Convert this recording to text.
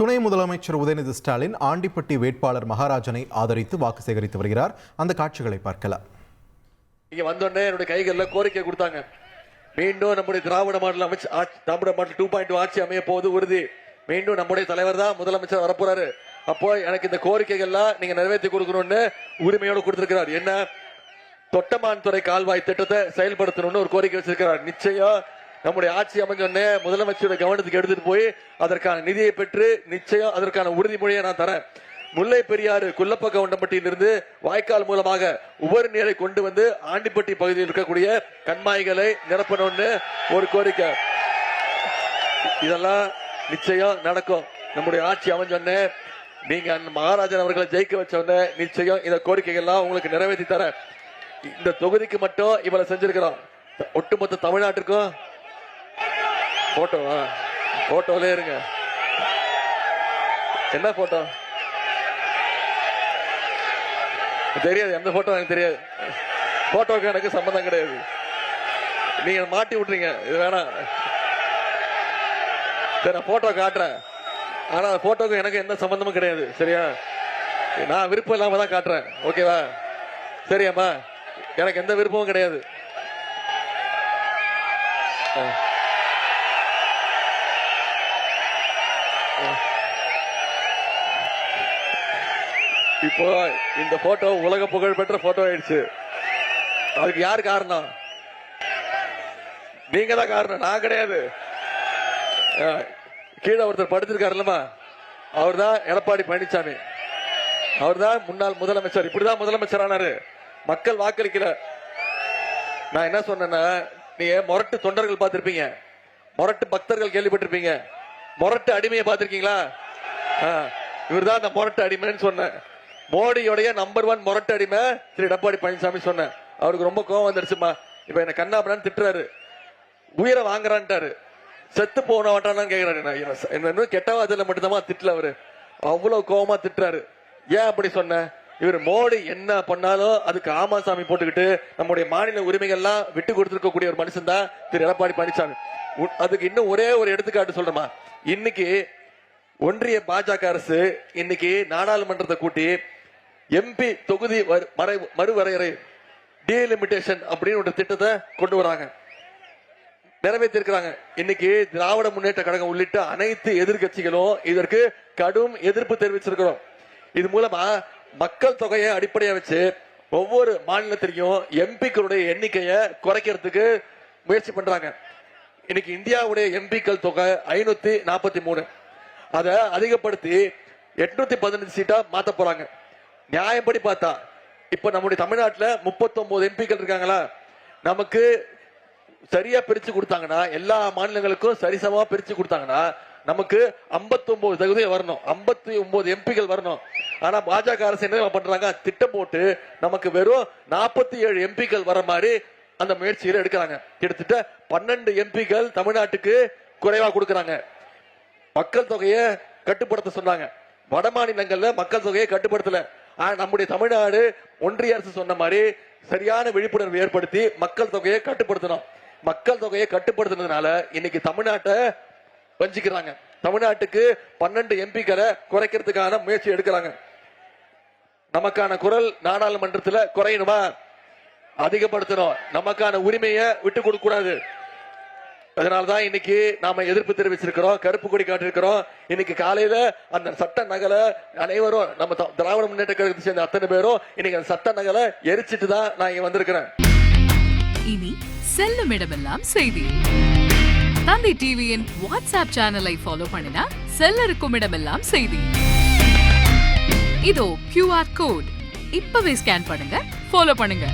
துணை முதலமைச்சர் உதயநிதி ஸ்டாலின் ஆண்டிப்பட்டி வேட்பாளர் மகாராஜனை ஆதரித்து வாக்கு சேகரித்து வருகிறார். அந்த காட்சிகளை பார்க்கலாம். இங்க வந்தோடனே என்னுடைய கைகளில் கோரிக்கை கொடுத்தாங்க. மீண்டும் நம்முடைய திராவிட மாடல் அமைச்சு திராவிட மாடல் 2.2 ஆட்சி அமைய போது உறுதி. மீண்டும் நம்முடைய தலைவர் தான் முதலமைச்சர் வரப்போறாரு. அப்போ எனக்கு இந்த கோரிக்கைகள்லாம் நீங்க நிறைவேற்றி கொடுக்கணும்னு உரிமையோடு கொடுத்திருக்கிறார். என்ன, தொட்டமான் துறை கால்வாய் திட்டத்தை செயல்படுத்தணும்னு ஒரு கோரிக்கை வச்சிருக்கிறார். நிச்சயம் நம்முடைய ஆட்சி அமைஞ்சோடனே முதலமைச்சருடைய கவனத்துக்கு எடுத்துட்டு போய் அதற்கான நிதியை பெற்று நிச்சயம் அதற்கான உறுதிமொழியை நான் தரேன். முல்லை பெரியாறு குள்ளப்ப கவுண்டம்பட்டியிலிருந்து வாய்க்கால் மூலமாக உபரி நீரை கொண்டு வந்து ஆண்டிப்பட்டி பகுதியில் இருக்கக்கூடிய கண்மாய்களை நிரப்பணும்னு ஒரு கோரிக்கை. இதெல்லாம் நிச்சயம் நடக்கும். நம்முடைய ஆட்சி அமைஞ்சோடனே நீங்க மகாராஜன் அவர்களை ஜெயிக்க வச்சோடனே நிச்சயம் இந்த கோரிக்கைகள்லாம் உங்களுக்கு நிறைவேற்றி தர. இந்த தொகுதிக்கு மட்டும் இவளை செஞ்சிருக்கிறோம். ஒட்டுமொத்த தமிழ்நாட்டுக்கும் போட்டோவா? போட்டோலே இருங்க. என்ன போட்டோ தெரியாது, எந்த போட்டோ எனக்கு தெரியாது. போட்டோக்கு எனக்கு சம்பந்தம் கிடையாது. நீங்க மாட்டி விட்டுறீங்க, இது வேணாம். சரி, நான் போட்டோ காட்டுறேன். ஆனா போட்டோக்கு எனக்கு எந்த சம்பந்தமும் கிடையாது. சரியா? நான் விருப்பம் இல்லாம தான் காட்டுறேன். ஓகேவா? சரியாம்மா, எனக்கு எந்த விருப்பமும் கிடையாது. இப்போ இந்த போட்டோ உலக புகழ் பெற்ற போட்டோ ஆயிடுச்சு. அதுக்கு யார் காரணம்? நீங்க தான் காரணம், நான் கிடையாது. கீழே ஒருத்தர் படுத்திருக்காருல்லமா, அவர் தான் எடப்பாடி பழனிசாமி. அவர் தான் முன்னாள் முதலமைச்சர். இப்படிதான் முதலமைச்சர் ஆனாரு. மக்கள் வாக்களிக்கல. நான் என்ன சொன்னேன்னா, நீங்க மொரட்டு தொண்டர்கள் பார்த்திருப்பீங்க, மொரட்டு பக்தர்கள் கேள்விப்பட்டிருப்பீங்க, மொரட்டு அடிமையை பார்த்திருக்கீங்களா? இவர் தான் அந்த மொரட்டு அடிமைன்னு சொன்னேன். மோடியோடைய நம்பர் 1 மொரட்டு அடிமை திரு எடப்பாடி பழனிசாமி சொன்னேன். அவருக்கு ரொம்ப கோவம் வந்துருச்சுமா. இப்ப என்ன கண்ணாபுரான்னு திட்டுறாரு, உயிரை வாங்குறான்ட்டாரு, செத்து போன மாட்டான்னு கேக்குறாரு. என்ன கெட்டவாதில மட்டும்தான் திட்டல அவரு, அவ்வளவு கோவமா திட்டுறாரு. ஏன் அப்படி சொன்ன? இவர் மோடி என்ன பண்ணாலும் அதுக்கு ஆமாசாமி போட்டுக்கிட்டு நம்முடைய மாநில உரிமைகள்லாம் விட்டு கொடுத்திருக்கக்கூடிய ஒரு மனுஷன் தான் திரு எடப்பாடி பழனிசாமி. அதுக்கு இன்னும் ஒரே ஒரு எடுத்துக்காட்டு சொல்றமா. இன்னைக்கு ஒன்றிய பாஜக அரசு இன்னைக்கு நாடாளுமன்றத்தை கூட்டி எம்பி தொகுதி மறுவரையறை டீலிமிட்டேஷன் அப்படின்னு ஒரு திட்டத்தை கொண்டு வராங்க, நிறைவேற்றி இருக்கிறாங்க. இன்னைக்கு திராவிட முன்னேற்ற கழகம் உள்ளிட்ட அனைத்து எதிர்கட்சிகளும் இதற்கு கடும் எதிர்ப்பு தெரிவிச்சிருக்கிறோம். இது மூலமா மக்கள் தொகையை அடிப்படையா வச்சு ஒவ்வொரு மாநிலத்திலையும் எம்பிக்களுடைய எண்ணிக்கையை குறைக்கிறதுக்கு முயற்சி பண்றாங்க. இன்னைக்கு இந்தியாவுடைய எம்பிக்கள் தொகை 543. அதை அதிகப்படுத்தி 815 சீட்டா மாத்த போறாங்க. நியாயப்படி பார்த்தா இப்ப நம்முடைய தமிழ்நாட்டில் 39 எம்பிக்கள் இருக்காங்களா, நமக்கு சரியா பிரிச்சு கொடுத்தாங்கன்னா, எல்லா மாநிலங்களுக்கும் சரிசமா பிரிச்சு கொடுத்தாங்கன்னா நமக்கு 59 தகுதி வரணும், 59 எம்பிக்கள் வரணும். ஆனா பாஜக அரசு என்ன பண்றாங்க, திட்டம் போட்டு நமக்கு வெறும் 47 எம்பிக்கள் வர மாதிரி அந்த முயற்சியில எடுக்கிறாங்க. கிட்டத்தட்ட 12 எம்பிக்கள் தமிழ்நாட்டுக்கு குறைவா கொடுக்கறாங்க. மக்கள் தொகையை கட்டுப்படுத்த சொன்னாங்க. வட மாநிலங்கள்ல மக்கள் தொகையை கட்டுப்படுத்தல. நம்முடைய தமிழ்நாடு ஒன்றிய அரசு சொன்ன மாதிரி சரியான விழிப்புணர்வு ஏற்படுத்தி மக்கள் தொகையை கட்டுப்படுத்தணும். மக்கள் தொகையை கட்டுப்படுத்தினதுனால இன்னைக்கு தமிழ்நாட்டை வஞ்சிக்கிறாங்க. தமிழ்நாட்டுக்கு 12 எம்பிக்களை குறைக்கிறதுக்கான முயற்சி எடுக்கிறாங்க. நமக்கான குரல் நாடாளுமன்றத்தில் குறையணுமா? அதிகப்படுத்தணும். நமக்கான உரிமையை விட்டு கொடுக்க கூடாது. அதனாலதான் இன்னைக்கு நாம எதிர்ப்பு தெரிவிச்சிருக்கிறோம், கருப்பு கொடி காட்டிருக்கிறோம். இன்னைக்கு காலையில அந்த சட்ட நகலை அனைவரும் நம்ம திராவிட முன்னேற்ற கழகத்தை சேர்ந்த அத்தனை பேரும் இன்னைக்கு அந்த சட்ட நகலை எரிச்சிட்டு தான் நான் இங்க வந்திருக்கிறேன். இனி செல்லும் இடமெல்லாம் செய்தி. தந்தை டிவியின் வாட்ஸ்அப் சேனலை ஃபாலோ பண்ணினா செல்ல இருக்கும் இடமெல்லாம் செய்தி. இதோ QR கோட் இப்பவே ஸ்கேன் பண்ணுங்க, ஃபாலோ பண்ணுங்க.